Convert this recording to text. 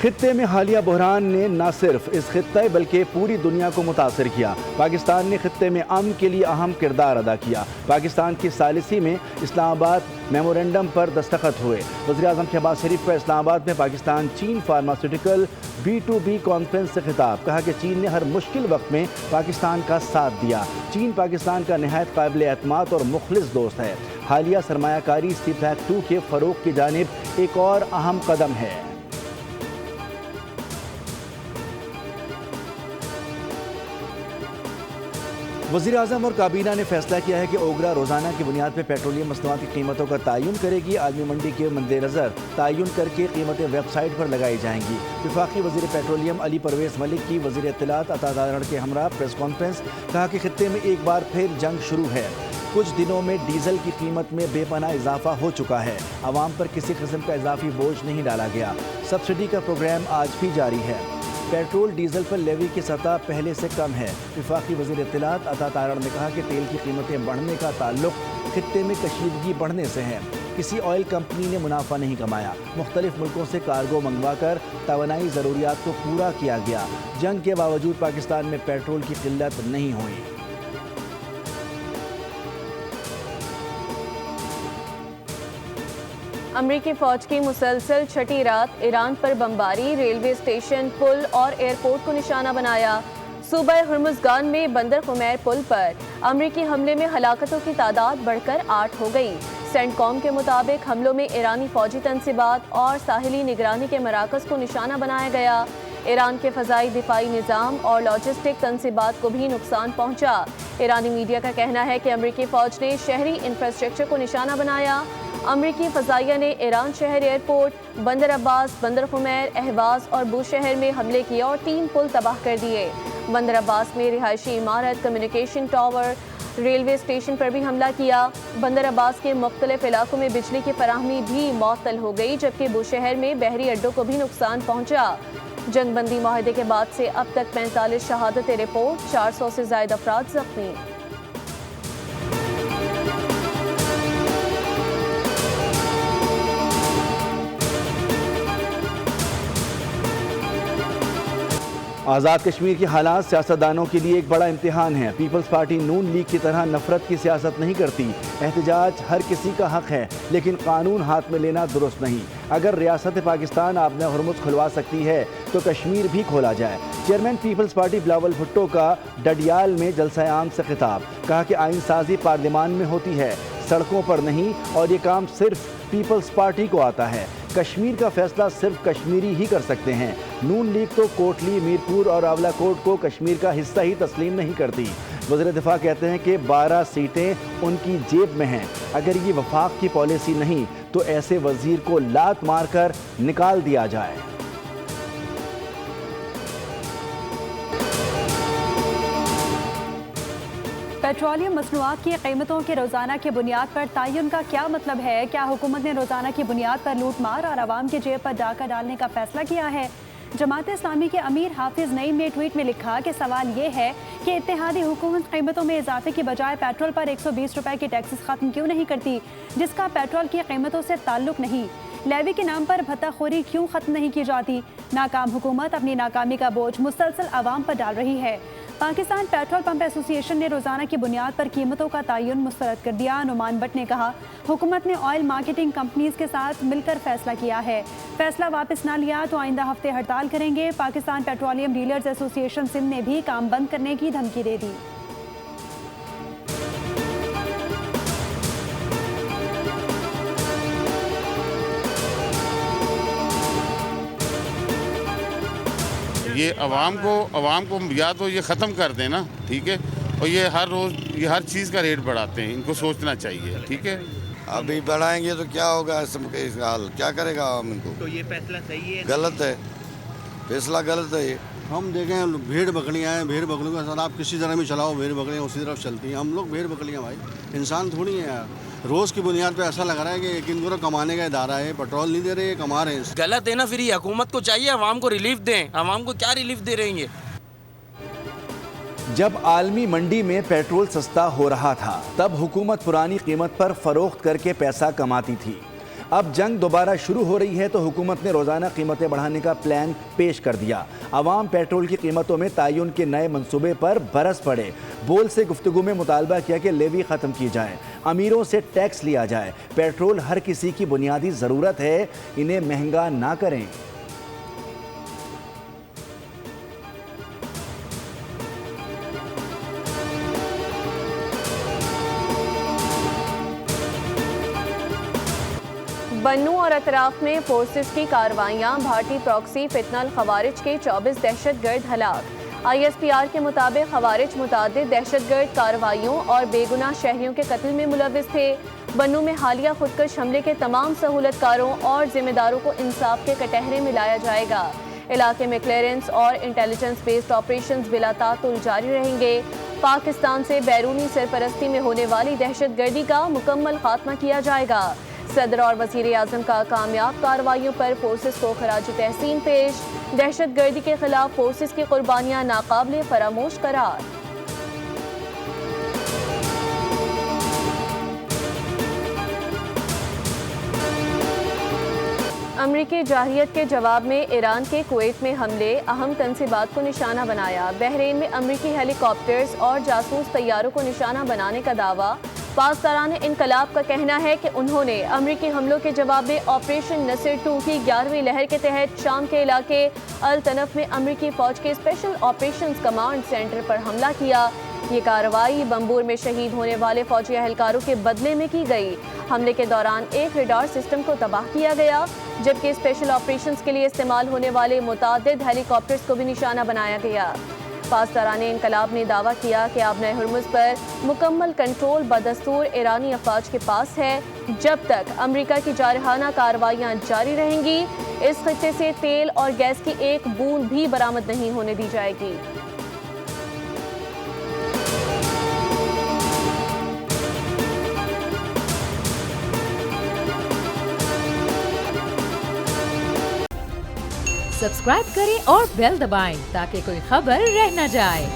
خطے میں حالیہ بحران نے نہ صرف اس خطے بلکہ پوری دنیا کو متاثر کیا۔ پاکستان نے خطے میں امن کے لیے اہم کردار ادا کیا۔ پاکستان کی ثالثی میں اسلام آباد میمورنڈم پر دستخط ہوئے۔ وزیراعظم شہباز شریف کا اسلام آباد میں پاکستان چین فارماسیوٹیکل B2B کانفرنس سے خطاب، کہا کہ چین نے ہر مشکل وقت میں پاکستان کا ساتھ دیا۔ چین پاکستان کا نہایت قابل اعتماد اور مخلص دوست ہے۔ حالیہ سرمایہ کاری CPEC 2 کے فروغ کی جانب ایک اور اہم قدم ہے۔ وزیر اعظم اور کابینہ نے فیصلہ کیا ہے کہ اوگرا روزانہ کی بنیاد پر پیٹرولیم مصنوعات کی قیمتوں کا تعین کرے گی۔ عالمی منڈی کے مد نظر تعین کر کے قیمتیں ویب سائٹ پر لگائی جائیں گی۔ وفاقی وزیر پیٹرولیم علی پرویز ملک کی وزیر اطلاعات عطا تارڑ کے ہمراہ پریس کانفرنس، کہا کہ خطے میں ایک بار پھر جنگ شروع ہے۔ کچھ دنوں میں ڈیزل کی قیمت میں بے پناہ اضافہ ہو چکا ہے۔ عوام پر کسی قسم کا اضافی بوجھ نہیں ڈالا گیا۔ سبسڈی کا پروگرام آج بھی جاری ہے۔ پیٹرول ڈیزل پر لیوی کی سطح پہلے سے کم ہے۔ وفاقی وزیر اطلاعات عطا تارڑ نے کہا کہ تیل کی قیمتیں بڑھنے کا تعلق خطے میں کشیدگی بڑھنے سے ہے۔ کسی آئل کمپنی نے منافع نہیں کمایا۔ مختلف ملکوں سے کارگو منگوا کر توانائی ضروریات کو پورا کیا گیا۔ جنگ کے باوجود پاکستان میں پیٹرول کی قلت نہیں ہوئی۔ امریکی فوج کی مسلسل چھٹی رات ایران پر بمباری، ریلوے اسٹیشن، پل اور ایئرپورٹ کو نشانہ بنایا۔ صوبہ ہرمزگان میں بندر خمیر پل پر امریکی حملے میں ہلاکتوں کی تعداد بڑھ کر 8 ہو گئی۔ سینٹ کام کے مطابق حملوں میں ایرانی فوجی تنصیبات اور ساحلی نگرانی کے مراکز کو نشانہ بنایا گیا۔ ایران کے فضائی دفاعی نظام اور لاجسٹک تنصیبات کو بھی نقصان پہنچا۔ ایرانی میڈیا کا کہنا ہے کہ امریکی فوج نے شہری انفراسٹرکچر کو نشانہ بنایا۔ امریکی فضائیہ نے ایران شہر ایئرپورٹ، بندر عباس، بندر خمیر، اہواز اور بوشہر میں حملے کیے اور 3 پل تباہ کر دیے۔ بندر عباس میں رہائشی عمارت، کمیونیکیشن ٹاور، ریلوے اسٹیشن پر بھی حملہ کیا۔ بندر عباس کے مختلف علاقوں میں بجلی کی فراہمی بھی معطل ہو گئی، جبکہ بوشہر میں بحری اڈوں کو بھی نقصان پہنچا۔ جنگ بندی معاہدے کے بعد سے اب تک 45 شہادتیں رپورٹ، 400 سے زائد افراد زخمی۔ آزاد کشمیر کی حالات سیاستدانوں کے لیے ایک بڑا امتحان ہے۔ پیپلز پارٹی نون لیگ کی طرح نفرت کی سیاست نہیں کرتی۔ احتجاج ہر کسی کا حق ہے، لیکن قانون ہاتھ میں لینا درست نہیں۔ اگر ریاست پاکستان آبِ ہرمز کھلوا سکتی ہے تو کشمیر بھی کھولا جائے۔ Chairman peoples party Bilawal Bhutto کا ڈڈیال میں جلسہ عام سے خطاب، کہا کہ آئین سازی پارلیمان میں ہوتی ہے، سڑکوں پر نہیں، اور یہ کام صرف پیپلز پارٹی کو آتا ہے۔ کشمیر کا فیصلہ صرف کشمیری ہی کر سکتے ہیں۔ نون لیگ تو کوٹلی، میرپور اور راولا کوٹ کو کشمیر کا حصہ ہی تسلیم نہیں کرتی۔ وزیر دفاع کہتے ہیں کہ 12 سیٹیں ان کی جیب میں ہیں۔ اگر یہ وفاق کی پالیسی نہیں تو ایسے وزیر کو لات مار کر نکال دیا جائے۔ پیٹرولیم مصنوعات کی قیمتوں کے روزانہ کی بنیاد پر تعین کا کیا مطلب ہے؟ کیا حکومت نے روزانہ کی بنیاد پر لوٹ مار اور عوام کی جیب پر ڈاکہ ڈالنے کا فیصلہ کیا ہے؟ جماعت اسلامی کے امیر حافظ نعیم نے ٹویٹ میں لکھا کہ سوال یہ ہے کہ اتحادی حکومت قیمتوں میں اضافے کی بجائے پیٹرول پر 120 روپے کی ٹیکسز ختم کیوں نہیں کرتی، جس کا پیٹرول کی قیمتوں سے تعلق نہیں؟ لیوی کے نام پر بھتہ خوری کیوں ختم نہیں کی جاتی؟ ناکام حکومت اپنی ناکامی کا بوجھ مسلسل عوام پر ڈال رہی ہے۔ پاکستان پیٹرول پمپ ایسوسی ایشن نے روزانہ کی بنیاد پر قیمتوں کا تعین مسترد کر دیا۔ نعمان بٹ نے کہا حکومت نے آئل مارکیٹنگ کمپنیز کے ساتھ مل کر فیصلہ کیا ہے، فیصلہ واپس نہ لیا تو آئندہ ہفتے ہڑتال کریں گے۔ پاکستان پیٹرولیم ڈیلرز ایسوسی ایشن سندھ نے بھی کام بند کرنے کی دھمکی دے دی۔ یہ عوام کو یا تو یہ ختم کر دیں نا، ٹھیک ہے، اور یہ ہر روز یہ ہر چیز کا ریٹ بڑھاتے ہیں، ان کو سوچنا چاہیے، ٹھیک ہے۔ ابھی بڑھائیں گے تو کیا ہوگا، اس حال کیا کرے گا عوام کو؟ تو یہ فیصلہ صحیح ہے؟ غلط ہے، فیصلہ غلط ہے یہ۔ ہم دیکھیں بھیڑ بکریاں ہیں، بھیڑ بکریوں کے ساتھ آپ کسی طرح بھی چلاؤ، بھیڑ بکریاں اسی طرف چلتی ہیں۔ ہم لوگ بھیڑ بکریاں بھائی، انسان تھوڑی ہیں یار۔ روز کی بنیاد پہ ایسا لگ رہا ہے کہ ایک ان کو کمانے کا ادارہ ہے، پیٹرول نہیں دے رہے، کما رہے ہیں۔ غلط ہے نا، پھر یہ حکومت کو چاہیے عوام کو ریلیف دیں۔ عوام کو کیا ریلیف دے رہے ہیں؟ جب عالمی منڈی میں پیٹرول سستا ہو رہا تھا تب حکومت پرانی قیمت پر فروخت کر کے پیسہ کماتی تھی۔ اب جنگ دوبارہ شروع ہو رہی ہے تو حکومت نے روزانہ قیمتیں بڑھانے کا پلان پیش کر دیا۔ عوام پیٹرول کی قیمتوں میں تعین کے نئے منصوبے پر برس پڑے۔ بول سے گفتگو میں مطالبہ کیا کہ لیوی ختم کی جائے، امیروں سے ٹیکس لیا جائے۔ پیٹرول ہر کسی کی بنیادی ضرورت ہے، انہیں مہنگا نہ کریں۔ بنوں اور اطراف میں فورسز کی کارروائیاں، بھارتی پراکسی فتنہ الخوارج کے 24 دہشت گرد ہلاک۔ ISPR کے مطابق خوارج متعدد دہشت گرد کارروائیوں اور بے گناہ شہریوں کے قتل میں ملوث تھے۔ بنوں میں حالیہ خودکش حملے کے تمام سہولت کاروں اور ذمہ داروں کو انصاف کے کٹہرے میں لایا جائے گا۔ علاقے میں کلیئرنس اور انٹیلیجنس بیسڈ آپریشنز بلا تعطل جاری رہیں گے۔ پاکستان سے بیرونی سرپرستی میں ہونے والی دہشت گردی کا مکمل خاتمہ کیا جائے گا۔ صدر اور وزیر اعظم کا کامیاب کارروائیوں پر فورسز کو خراج تحسین پیش۔ دہشت گردی کے خلاف فورسز کی قربانیاں ناقابل فراموش قرار۔ امریکی جارحیت کے جواب میں ایران کے کویت میں حملے، اہم تنصیبات کو نشانہ بنایا۔ بحرین میں امریکی ہیلی کاپٹرز اور جاسوس طیاروں کو نشانہ بنانے کا دعویٰ۔ پاسداران انقلاب کا کہنا ہے کہ انہوں نے امریکی حملوں کے جواب میں آپریشن نصر 2 کی 11ویں لہر کے تحت شام کے علاقے التنف میں امریکی فوج کے اسپیشل آپریشنز کمانڈ سینٹر پر حملہ کیا۔ یہ کارروائی بمبور میں شہید ہونے والے فوجی اہلکاروں کے بدلے میں کی گئی۔ حملے کے دوران ایک ریڈار سسٹم کو تباہ کیا گیا، جبکہ اسپیشل آپریشنز کے لیے استعمال ہونے والے متعدد ہیلی کاپٹرز کو بھی نشانہ بنایا گیا۔ پاسداران انقلاب نے دعویٰ کیا کہ آبنۂ ہرمز پر مکمل کنٹرول بدستور ایرانی افواج کے پاس ہے۔ جب تک امریکہ کی جارحانہ کارروائیاں جاری رہیں گی، اس خطے سے تیل اور گیس کی ایک بوند بھی برآمد نہیں ہونے دی جائے گی۔ سبسکرائب کریں اور بیل دبائیں تاکہ کوئی خبر رہ نہ جائے۔